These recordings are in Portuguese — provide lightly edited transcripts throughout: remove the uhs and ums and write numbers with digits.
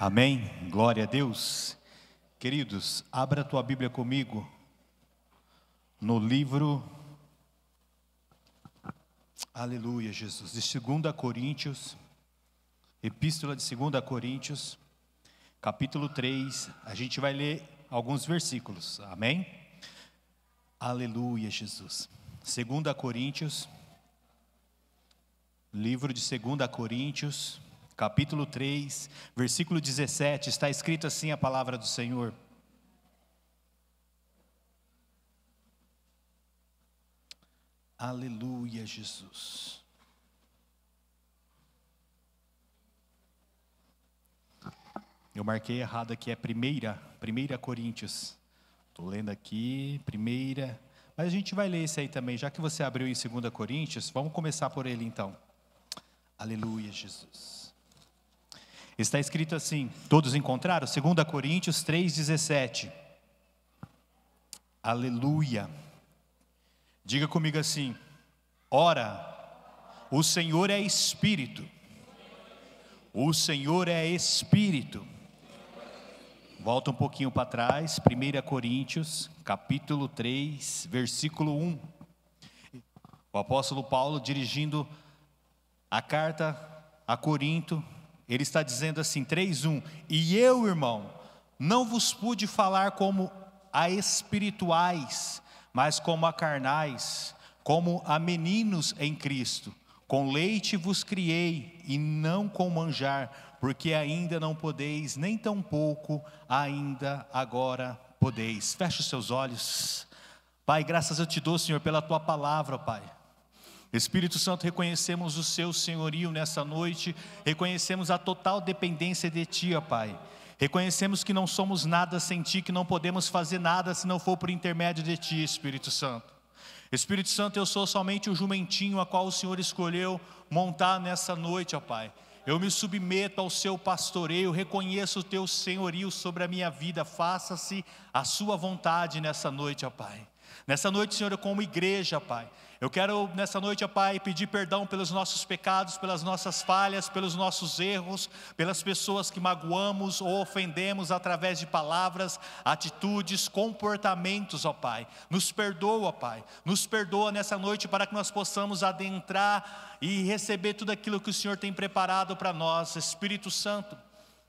Amém? Glória a Deus. Queridos, abra a tua Bíblia comigo no livro, aleluia Jesus, de 2 Coríntios, Epístola de 2 Coríntios, capítulo 3, a gente vai ler alguns versículos, amém? Aleluia Jesus. 2 Coríntios, livro de 2 Coríntios, capítulo 3, versículo 17, está escrito assim a palavra do Senhor. Aleluia, Jesus. Eu marquei errado aqui, é 1 Coríntios. Estou lendo aqui, mas a gente vai ler esse aí também, já que você abriu em 2 Coríntios, vamos começar por ele então. Aleluia, Jesus. Está escrito assim, todos encontraram? 2 Coríntios 3,17. Aleluia. Diga comigo assim: ora, o Senhor é Espírito. O Senhor é Espírito. Volta um pouquinho para trás, 1 Coríntios, capítulo 3, versículo 1. O apóstolo Paulo, dirigindo a carta a Corinto, ele está dizendo assim, 3:1, e eu, irmão, não vos pude falar como a espirituais, mas como a carnais, como a meninos em Cristo. Com leite vos criei, e não com manjar, porque ainda não podeis, nem tampouco ainda agora podeis. Feche os seus olhos. Pai, graças eu te dou, Senhor, pela tua palavra, Pai. Espírito Santo, reconhecemos o seu senhorio nessa noite, reconhecemos a total dependência de ti, ó Pai. Reconhecemos que não somos nada sem ti, que não podemos fazer nada se não for por intermédio de ti, Espírito Santo. Espírito Santo, eu sou somente o jumentinho a qual o Senhor escolheu montar nessa noite, ó Pai. Eu me submeto ao seu pastoreio, reconheço o teu senhorio sobre a minha vida, faça-se a sua vontade nessa noite, ó Pai. Nessa noite, Senhor, como igreja, Pai, eu quero nessa noite, ó Pai, pedir perdão pelos nossos pecados, pelas nossas falhas, pelos nossos erros, pelas pessoas que magoamos ou ofendemos através de palavras, atitudes, comportamentos, ó Pai. Nos perdoa, ó Pai, nos perdoa nessa noite para que nós possamos adentrar e receber tudo aquilo que o Senhor tem preparado para nós. Espírito Santo,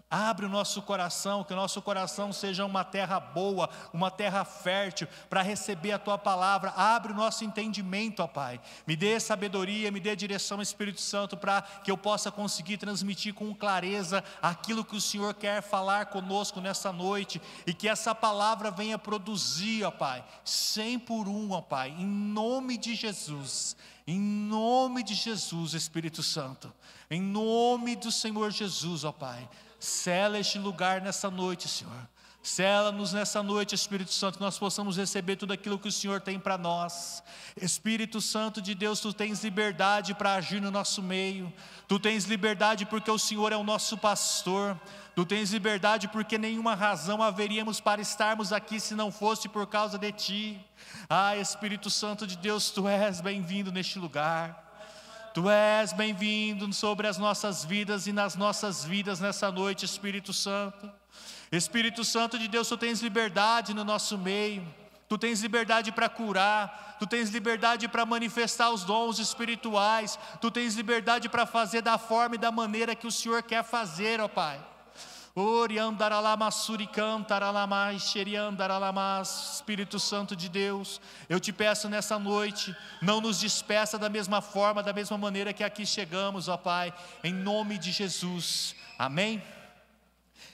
abre o nosso coração, que o nosso coração seja uma terra boa, uma terra fértil, para receber a Tua palavra. Abre o nosso entendimento, ó Pai. Me dê sabedoria, me dê direção, Espírito Santo, para que eu possa conseguir transmitir com clareza aquilo que o Senhor quer falar conosco nessa noite, e que essa palavra venha produzir, ó Pai, 100 por 1, ó Pai, em nome de Jesus. Em nome de Jesus, Espírito Santo, em nome do Senhor Jesus, ó Pai. Sela este lugar nessa noite, Senhor. Sela-nos nessa noite, Espírito Santo, que nós possamos receber tudo aquilo que o Senhor tem para nós. Espírito Santo de Deus, Tu tens liberdade para agir no nosso meio. Tu tens liberdade porque o Senhor é o nosso pastor. Tu tens liberdade porque nenhuma razão haveríamos para estarmos aqui se não fosse por causa de Ti. Ah, Espírito Santo de Deus, Tu és bem-vindo neste lugar. Tu és bem-vindo sobre as nossas vidas e nas nossas vidas nessa noite, Espírito Santo. Espírito Santo de Deus, Tu tens liberdade no nosso meio. Tu tens liberdade para curar. Tu tens liberdade para manifestar os dons espirituais. Tu tens liberdade para fazer da forma e da maneira que o Senhor quer fazer, ó Pai. Espírito Santo de Deus, eu te peço nessa noite, não nos despeça da mesma forma, da mesma maneira que aqui chegamos, ó Pai, em nome de Jesus, amém?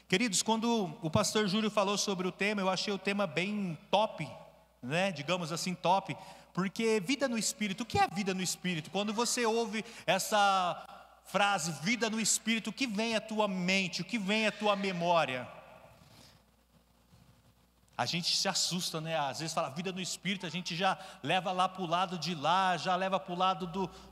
Queridos, quando o pastor Júlio falou sobre o tema, eu achei o tema bem top, né? Digamos assim, top, porque vida no Espírito, o que é vida no Espírito? Quando você ouve essa frase, vida no Espírito, o que vem à tua mente, o que vem à tua memória? A gente se assusta, né? Às vezes fala vida no Espírito, a gente já leva lá para o lado de lá, já leva para o lado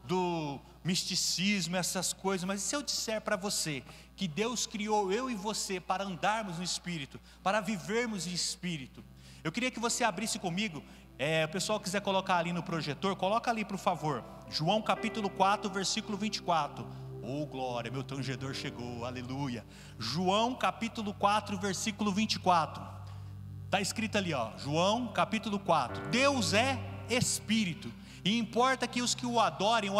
do misticismo, essas coisas. Mas e se eu disser para você que Deus criou eu e você para andarmos no Espírito, para vivermos em Espírito? Eu queria que você abrisse comigo, o pessoal quiser colocar ali no projetor, coloca ali por favor, João capítulo 4, versículo 24. Oh glória, meu tangedor chegou, aleluia. João capítulo 4, versículo 24. Está escrito ali, ó, João capítulo 4. Deus é Espírito, e importa que os que o adorem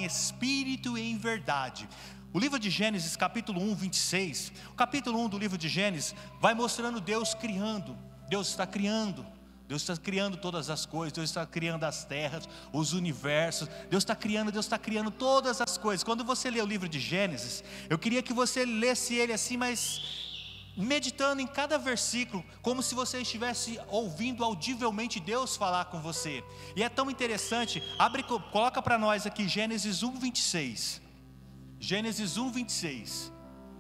em espírito e em verdade. O livro de Gênesis capítulo 1, 26. O capítulo 1 do livro de Gênesis vai mostrando Deus criando. Deus está criando. Deus está criando todas as coisas, Deus está criando as terras, os universos, Deus está criando todas as coisas. Quando você lê o livro de Gênesis, eu queria que você lesse ele assim, mas meditando em cada versículo, como se você estivesse ouvindo audivelmente Deus falar com você. E é tão interessante, coloca para nós aqui Gênesis 1, 26. Gênesis 1, 26.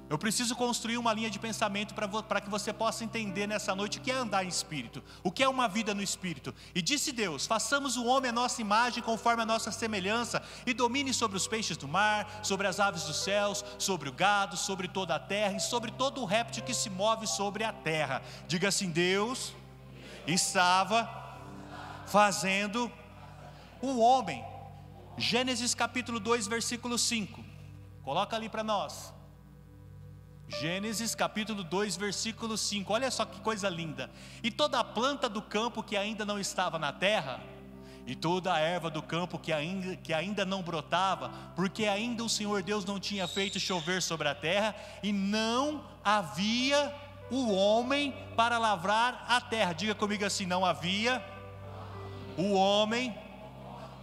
Eu preciso construir uma linha de pensamento para que você possa entender nessa noite o que é andar em espírito, o que é uma vida no espírito. E disse Deus: façamos o homem a nossa imagem, conforme a nossa semelhança, e domine sobre os peixes do mar, sobre as aves dos céus, sobre o gado, sobre toda a terra e sobre todo o réptil que se move sobre a terra. Diga assim: Deus estava fazendo o homem. Gênesis capítulo 2, versículo 5. Coloca ali para nós. Gênesis capítulo 2, versículo 5, olha só que coisa linda. E toda a planta do campo que ainda não estava na terra, e toda a erva do campo que ainda não brotava, porque ainda o Senhor Deus não tinha feito chover sobre a terra, e não havia o homem para lavrar a terra. Diga comigo assim: não havia o homem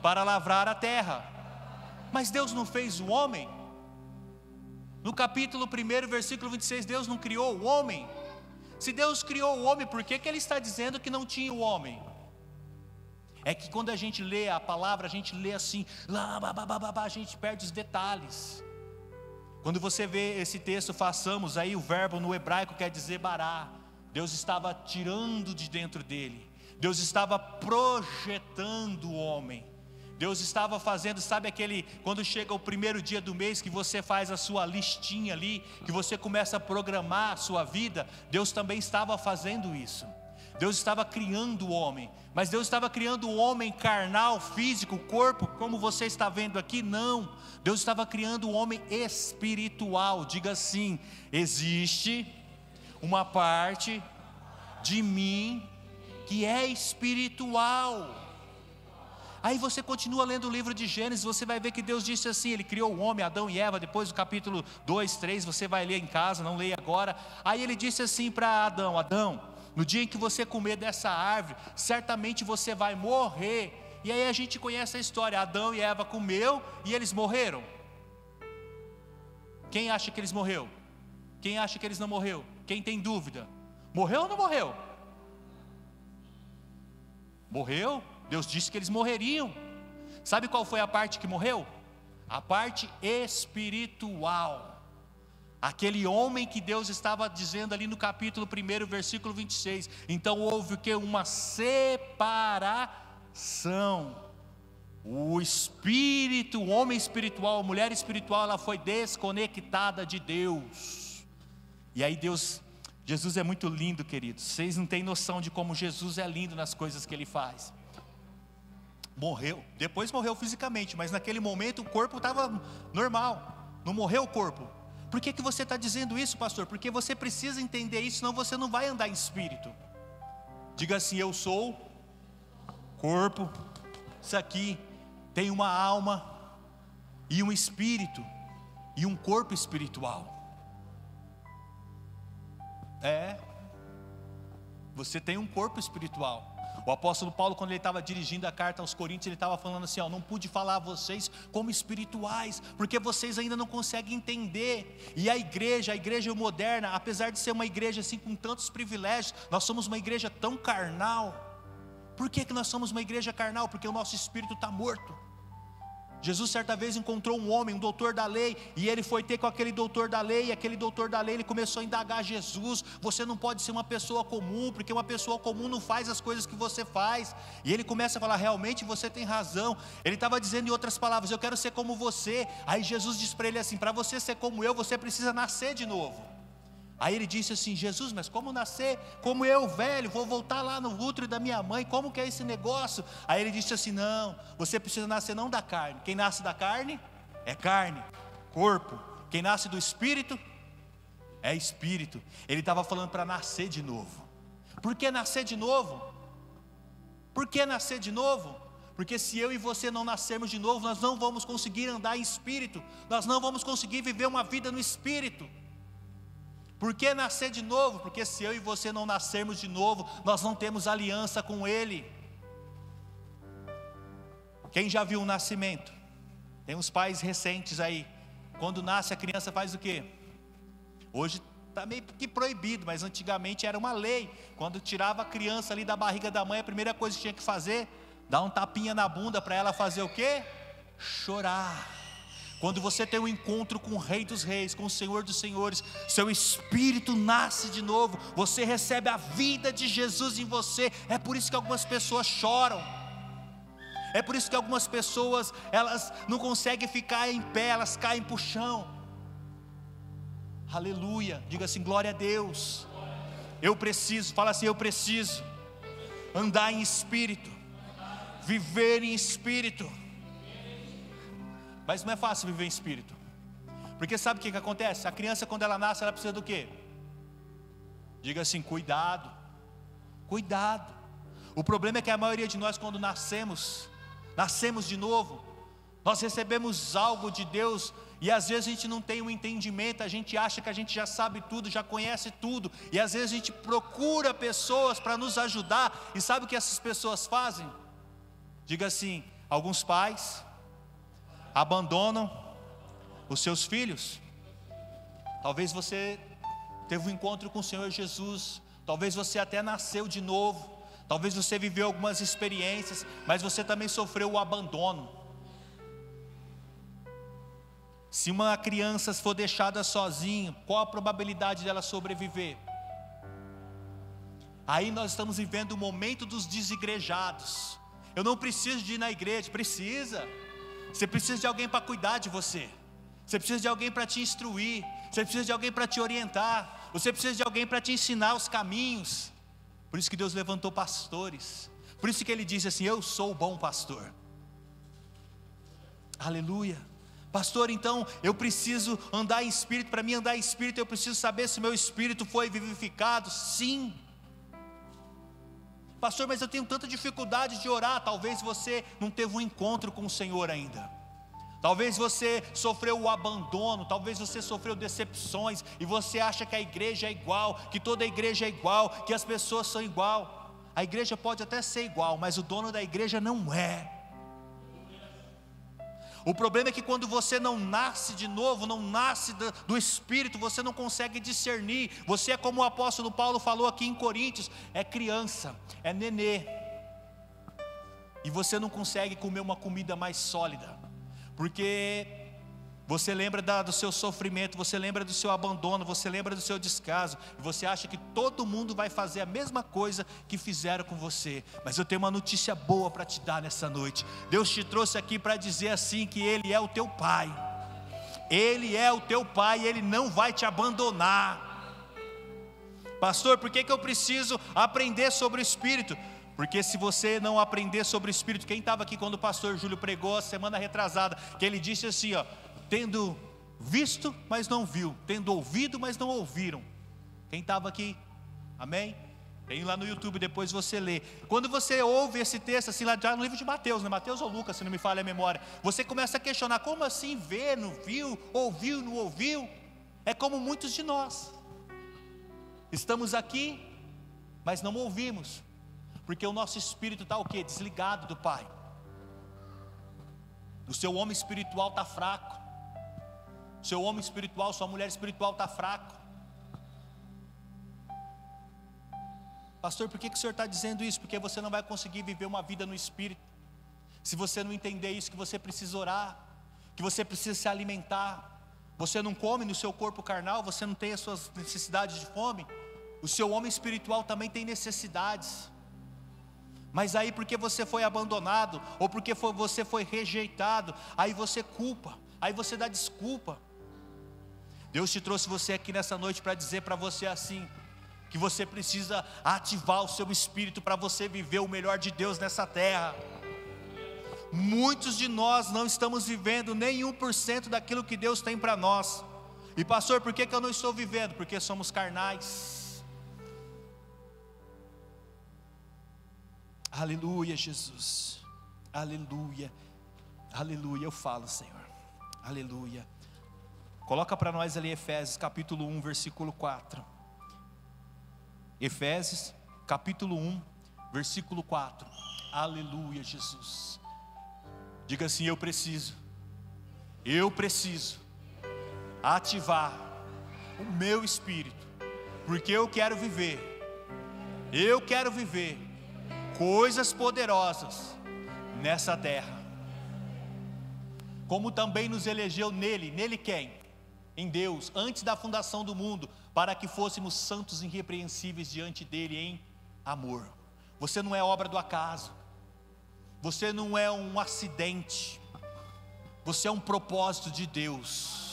para lavrar a terra. Mas Deus não fez o homem? No capítulo 1, versículo 26, Deus não criou o homem? Se Deus criou o homem, por que Ele está dizendo que não tinha o homem? É que quando a gente lê a palavra, a gente lê assim, a gente perde os detalhes. Quando você vê esse texto, façamos, aí o verbo no hebraico quer dizer bará. Deus estava tirando de dentro dele, Deus estava projetando o homem. Deus estava fazendo, sabe quando chega o primeiro dia do mês, que você faz a sua listinha ali, que você começa a programar a sua vida? Deus também estava fazendo isso. Deus estava criando o homem, mas Deus estava criando o homem carnal, físico, corpo, como você está vendo aqui? Não, Deus estava criando o homem espiritual. Diga assim: existe uma parte de mim que é espiritual. Aí você continua lendo o livro de Gênesis, você vai ver que Deus disse assim, Ele criou o homem, Adão e Eva. Depois do capítulo 2, 3, você vai ler em casa, não leia agora. Aí Ele disse assim para Adão: Adão, no dia em que você comer dessa árvore, certamente você vai morrer. E aí a gente conhece a história, Adão e Eva comeu e eles morreram. Quem acha que eles morreram? Quem acha que eles não morreram? Quem tem dúvida? Morreu ou não morreu? Morreu? Deus disse que eles morreriam. Sabe qual foi a parte que morreu? A parte espiritual. Aquele homem que Deus estava dizendo ali no capítulo 1, versículo 26. Então houve o que? Uma separação. O espírito, o homem espiritual, a mulher espiritual, ela foi desconectada de Deus. E aí Jesus é muito lindo, queridos. Vocês não têm noção de como Jesus é lindo nas coisas que Ele faz. Morreu, depois morreu fisicamente, mas naquele momento o corpo estava normal, não morreu o corpo. Por que você está dizendo isso, pastor? Porque você precisa entender isso, senão você não vai andar em espírito. Diga assim: eu sou corpo, isso aqui tem uma alma e um espírito e um corpo espiritual. Você tem um corpo espiritual. O apóstolo Paulo, quando ele estava dirigindo a carta aos Coríntios, ele estava falando assim: não pude falar a vocês como espirituais, porque vocês ainda não conseguem entender. E a igreja moderna, apesar de ser uma igreja assim com tantos privilégios, nós somos uma igreja tão carnal. Por que nós somos uma igreja carnal? Porque o nosso espírito está morto. Jesus certa vez encontrou um homem, um doutor da lei, e ele foi ter com aquele doutor da lei, e aquele doutor da lei, ele começou a indagar Jesus: você não pode ser uma pessoa comum, porque uma pessoa comum não faz as coisas que você faz. E ele começa a falar: realmente você tem razão. Ele estava dizendo em outras palavras: eu quero ser como você. Aí Jesus diz para ele assim: para você ser como eu, você precisa nascer de novo. Aí ele disse assim: Jesus, mas como nascer? Como eu, velho, vou voltar lá no útero da minha mãe, como que é esse negócio? Aí ele disse assim: não, você precisa nascer não da carne. Quem nasce da carne é carne, corpo. Quem nasce do Espírito é Espírito. Ele estava falando para nascer de novo. Por que nascer de novo? Por que nascer de novo? Porque se eu e você não nascermos de novo, nós não vamos conseguir andar em Espírito, nós não vamos conseguir viver uma vida no Espírito. Por que nascer de novo? Porque se eu e você não nascermos de novo, nós não temos aliança com Ele. Quem já viu um nascimento? Tem uns pais recentes aí. Quando nasce a criança faz o quê? Hoje está meio que proibido, mas antigamente era uma lei. Quando tirava a criança ali da barriga da mãe, a primeira coisa que tinha que fazer, dar um tapinha na bunda para ela fazer o quê? Chorar. Quando você tem um encontro com o Rei dos Reis, com o Senhor dos Senhores, seu espírito nasce de novo, você recebe a vida de Jesus em você. É por isso que algumas pessoas choram. É por isso que algumas pessoas, elas não conseguem ficar em pé, elas caem para o chão. Aleluia, diga assim, glória a Deus. Eu preciso, fala assim, eu preciso andar em espírito, viver em espírito. Mas não é fácil viver em espírito, porque sabe o que acontece? A criança, quando ela nasce, ela precisa do quê? Diga assim, cuidado. Cuidado. O problema é que a maioria de nós, quando nascemos de novo, nós recebemos algo de Deus, e às vezes a gente não tem um entendimento, a gente acha que a gente já sabe tudo, já conhece tudo, e às vezes a gente procura pessoas para nos ajudar, e sabe o que essas pessoas fazem? Diga assim, alguns pais abandonam os seus filhos. Talvez você teve um encontro com o Senhor Jesus, talvez você até nasceu de novo, talvez você viveu algumas experiências, mas você também sofreu o abandono. Se uma criança for deixada sozinha, qual a probabilidade dela sobreviver? Aí nós estamos vivendo o momento dos desigrejados. Eu não preciso de ir na igreja. Precisa. Você precisa de alguém para cuidar de você. Você precisa de alguém para te instruir. Você precisa de alguém para te orientar. Você precisa de alguém para te ensinar os caminhos. Por isso que Deus levantou pastores. Por isso que Ele disse assim, eu sou o bom pastor. Aleluia. Pastor, então eu preciso andar em espírito. Para mim andar em espírito, eu preciso saber se meu espírito foi vivificado. Sim. Pastor, mas eu tenho tanta dificuldade de orar. Talvez você não teve um encontro com o Senhor ainda. Talvez você sofreu o abandono, talvez você sofreu decepções, e você acha que a igreja é igual, que toda a igreja é igual, que as pessoas são igual. A igreja pode até ser igual, mas o dono da igreja não é. O problema é que quando você não nasce de novo, não nasce do Espírito, você não consegue discernir. Você é como o apóstolo Paulo falou aqui em Coríntios, é criança, é nenê. E você não consegue comer uma comida mais sólida, porque você lembra do seu sofrimento, você lembra do seu abandono, você lembra do seu descaso, e você acha que todo mundo vai fazer a mesma coisa que fizeram com você. Mas eu tenho uma notícia boa para te dar nessa noite. Deus te trouxe aqui para dizer assim, que Ele é o teu Pai. Ele é o teu Pai, e Ele não vai te abandonar. Pastor, por que eu preciso aprender sobre o Espírito? Porque se você não aprender sobre o Espírito, quem estava aqui quando o pastor Júlio pregou a semana retrasada, que ele disse assim, ó, tendo visto, mas não viu, tendo ouvido, mas não ouviram. Quem estava aqui? Amém? Tem lá no YouTube, depois você lê. Quando você ouve esse texto, assim, lá já no livro de Mateus, né? Mateus ou Lucas, se não me falha a memória, você começa a questionar, como assim ver, não viu, ouviu, não ouviu? É como muitos de nós. Estamos aqui, mas não ouvimos, porque o nosso espírito está o quê? Desligado do Pai. O seu homem espiritual está fraco. Seu homem espiritual, sua mulher espiritual está fraco. Pastor, por que o senhor está dizendo isso? Porque você não vai conseguir viver uma vida no Espírito, se você não entender isso, que você precisa orar, que você precisa se alimentar. Você não come no seu corpo carnal, você não tem as suas necessidades de fome. O seu homem espiritual também tem necessidades. Mas aí porque você foi abandonado, ou porque você foi rejeitado, aí você culpa, aí você dá desculpa. Deus te trouxe você aqui nessa noite para dizer para você assim, que você precisa ativar o seu espírito para você viver o melhor de Deus nessa terra. Muitos de nós não estamos vivendo nem 1% daquilo que Deus tem para nós. E pastor, por que eu não estou vivendo? Porque somos carnais. Aleluia, Jesus. Aleluia. Aleluia, eu falo, Senhor. Aleluia. Coloca para nós ali Efésios capítulo 1, versículo 4. Efésios capítulo 1, versículo 4. Aleluia, Jesus. Diga assim: eu preciso ativar o meu espírito, porque eu quero viver coisas poderosas nessa terra. Como também nos elegeu nele quem? Em Deus, antes da fundação do mundo, para que fôssemos santos e irrepreensíveis diante dele em amor. Você não é obra do acaso, você não é um acidente, você é um propósito de Deus.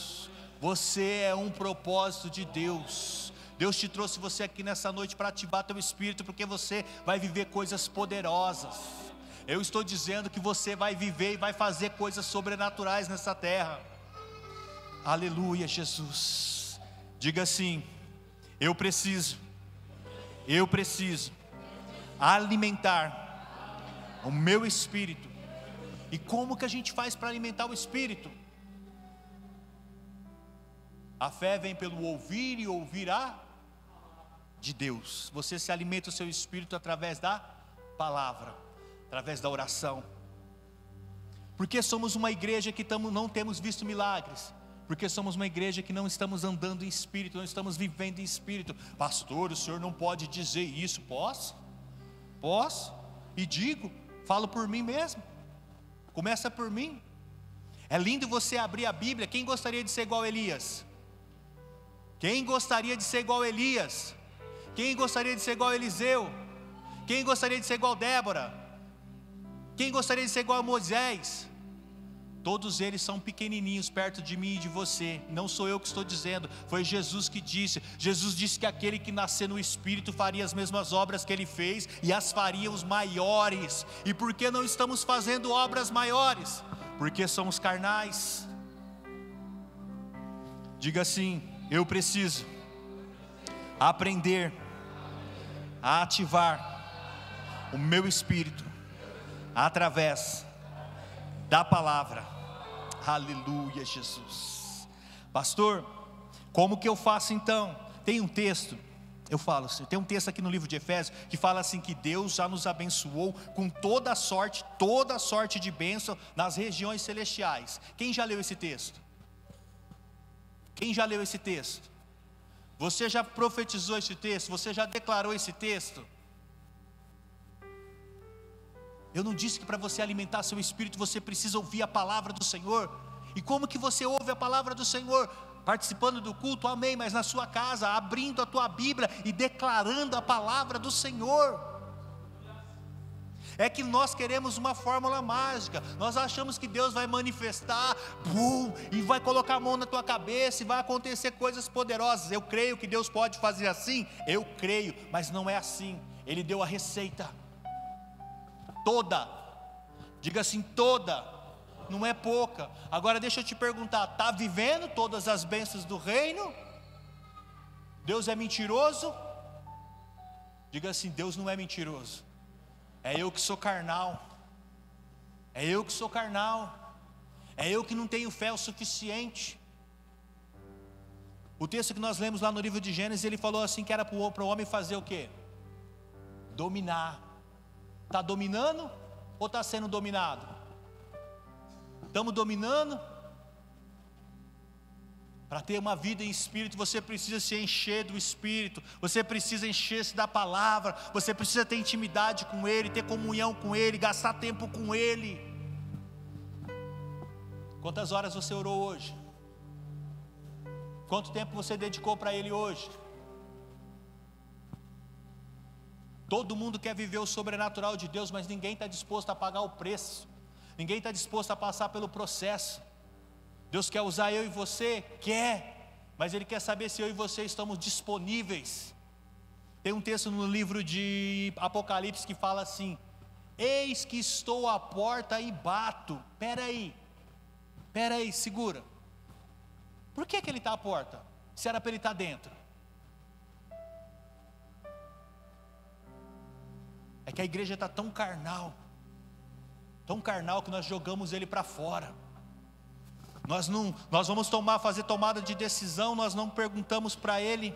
Você é um propósito de Deus. Deus te trouxe você aqui nessa noite para ativar teu espírito, porque você vai viver coisas poderosas. Eu estou dizendo que você vai viver e vai fazer coisas sobrenaturais nessa terra. Aleluia, Jesus. Diga assim: eu preciso alimentar o meu espírito. E como que a gente faz para alimentar o espírito? A fé vem pelo ouvir e ouvir de Deus. Você se alimenta o seu espírito através da palavra, através da oração. Porque somos uma igreja que não temos visto milagres? Porque somos uma igreja que não estamos andando em espírito, não estamos vivendo em espírito. Pastor, o senhor não pode dizer isso. Posso, e digo, falo por mim mesmo. Começa por mim. É lindo você abrir a Bíblia. Quem gostaria de ser igual a Elias? Quem gostaria de ser igual a Elias? Quem gostaria de ser igual a Eliseu? Quem gostaria de ser igual a Débora? Quem gostaria de ser igual a Moisés? Todos eles são pequenininhos perto de mim e de você. Não sou eu que estou dizendo, foi Jesus que disse. Jesus disse que aquele que nascer no Espírito faria as mesmas obras que ele fez, e as faria os maiores. E por que não estamos fazendo obras maiores? Porque somos carnais. Diga assim: eu preciso aprender a ativar o meu espírito através da palavra. Aleluia, Jesus. Pastor, como que eu faço então? Tem um texto, eu falo assim, tem um texto aqui no livro de Efésios que fala assim, que Deus já nos abençoou com toda sorte de bênção nas regiões celestiais. Quem já leu esse texto? Quem já leu esse texto? Você já profetizou esse texto? Você já declarou esse texto? Eu não disse que para você alimentar seu espírito você precisa ouvir a palavra do Senhor? E como que você ouve a palavra do Senhor? Participando do culto, amém, mas na sua casa, abrindo a tua Bíblia e declarando a palavra do Senhor. É que nós queremos uma fórmula mágica. Nós achamos que Deus vai manifestar, e vai colocar a mão na tua cabeça e vai acontecer coisas poderosas. Eu creio que Deus pode fazer assim, eu creio, mas não é assim. Ele deu a receita toda. Diga assim: toda, não é pouca. Agora deixa eu te perguntar, está vivendo todas as bênçãos do reino? Deus é mentiroso? Diga assim: Deus não é mentiroso. É eu que sou carnal. É eu que sou carnal. É eu que não tenho fé o suficiente. O texto que nós lemos lá no livro de Gênesis, ele falou assim que era para o homem fazer o quê? Dominar. Está dominando ou está sendo dominado? Estamos dominando? Para ter uma vida em espírito, você precisa se encher do Espírito, você precisa encher-se da palavra, você precisa ter intimidade com Ele, ter comunhão com Ele, gastar tempo com Ele. Quantas horas você orou hoje? Quanto tempo você dedicou para Ele hoje? Todo mundo quer viver o sobrenatural de Deus, mas ninguém está disposto a pagar o preço, ninguém está disposto a passar pelo processo. Deus quer usar eu e você? Quer, mas Ele quer saber se eu e você estamos disponíveis. Tem um texto no livro de Apocalipse que fala assim: Eis que estou à porta e bato. Espera aí, segura. Por que ele está à porta? Se era para ele estar dentro. É que a igreja está tão carnal que nós jogamos ele para fora. Nós vamos fazer tomada de decisão, nós não perguntamos para ele,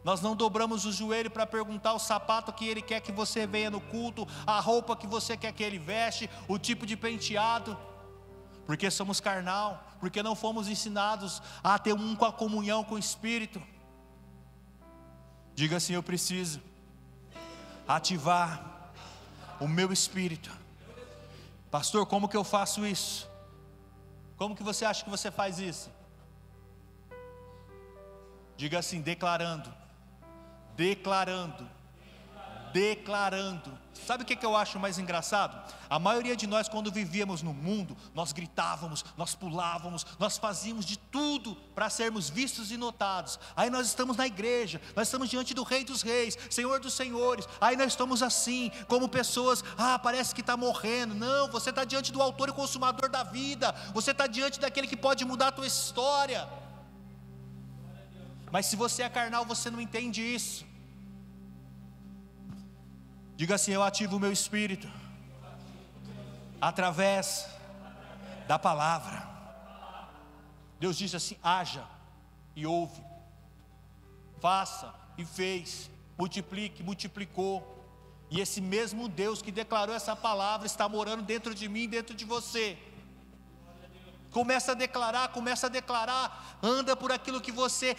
nós não dobramos o joelho para perguntar o sapato que ele quer que você venha no culto, a roupa que você quer que ele veste, o tipo de penteado, porque somos carnal, porque não fomos ensinados a ter com a comunhão com o Espírito. Diga assim: eu preciso ativar o meu espírito. Pastor, como que eu faço isso? Como que você acha que você faz isso? Diga assim: declarando. Sabe o que eu acho mais engraçado? A maioria de nós, quando vivíamos no mundo, nós gritávamos, nós pulávamos, nós fazíamos de tudo para sermos vistos e notados. Aí nós estamos na igreja, nós estamos diante do Rei dos Reis, Senhor dos Senhores. Aí nós estamos assim, como pessoas, parece que está morrendo. Não, você está diante do autor e consumador da vida. Você está diante daquele que pode mudar a tua história. Mas se você é carnal, você não entende isso. Diga assim: eu ativo o meu espírito através da palavra. Deus disse assim: haja e ouve, faça e fez, multiplique, multiplicou. E esse mesmo Deus que declarou essa palavra está morando dentro de mim, dentro de você. Começa a declarar, anda por aquilo que você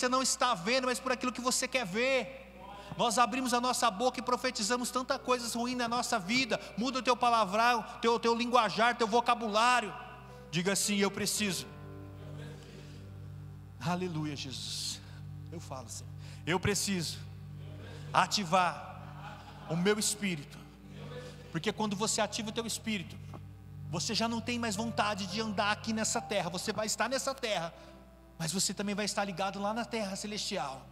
não está vendo, mas por aquilo que você quer ver. Nós abrimos a nossa boca e profetizamos tantas coisas ruins na nossa vida. Muda o teu palavrão, teu linguajar, teu vocabulário. Diga assim: eu preciso. Aleluia, Jesus. Eu falo assim: eu preciso ativar o meu espírito. Porque quando você ativa o teu espírito, você já não tem mais vontade de andar aqui nessa terra. Você vai estar nessa terra, mas você também vai estar ligado lá na terra celestial.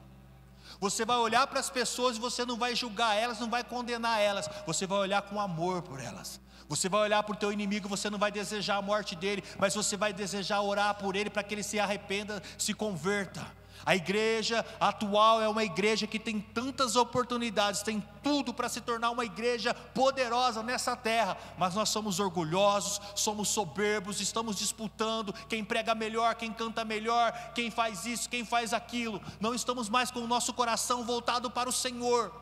Você vai olhar para as pessoas e você não vai julgar elas, não vai condenar elas. Você vai olhar com amor por elas. Você vai olhar para o teu inimigo, você não vai desejar a morte dele, mas você vai desejar orar por ele para que ele se arrependa, se converta. A igreja atual é uma igreja que tem tantas oportunidades, tem tudo para se tornar uma igreja poderosa nessa terra, mas nós somos orgulhosos, somos soberbos, estamos disputando quem prega melhor, quem canta melhor, quem faz isso, quem faz aquilo. Não estamos mais com o nosso coração voltado para o Senhor.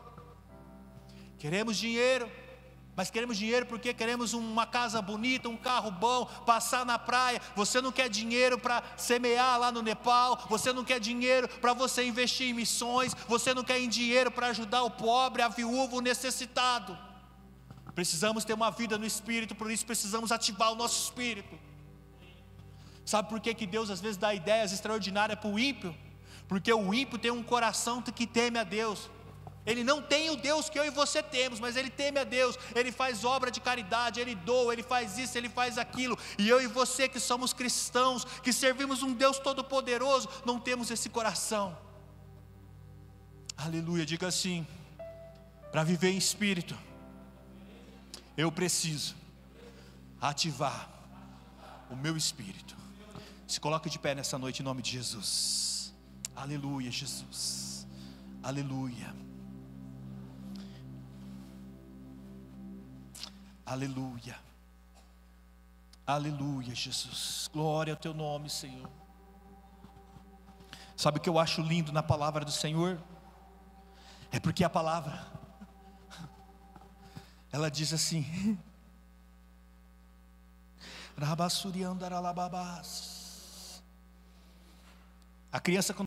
Queremos dinheiro, mas queremos dinheiro porque queremos uma casa bonita, um carro bom, passar na praia. Você não quer dinheiro para semear lá no Nepal, você não quer dinheiro para você investir em missões, você não quer dinheiro para ajudar o pobre, a viúva, o necessitado. Precisamos ter uma vida no Espírito, por isso precisamos ativar o nosso espírito. Sabe por que Deus às vezes dá ideias extraordinárias para o ímpio? Porque o ímpio tem um coração que teme a Deus. Ele não tem o Deus que eu e você temos, mas ele teme a Deus, ele faz obra de caridade, ele doa, ele faz isso, ele faz aquilo. E eu e você que somos cristãos, que servimos um Deus todo poderoso, não temos esse coração. Aleluia, diga assim: para viver em espírito, eu preciso ativar o meu espírito. Se coloque de pé nessa noite em nome de Jesus. Aleluia, Jesus. Aleluia. Aleluia, aleluia, Jesus, glória ao teu nome, Senhor. Sabe o que eu acho lindo na palavra do Senhor? É porque a palavra, ela diz assim: a criança, quando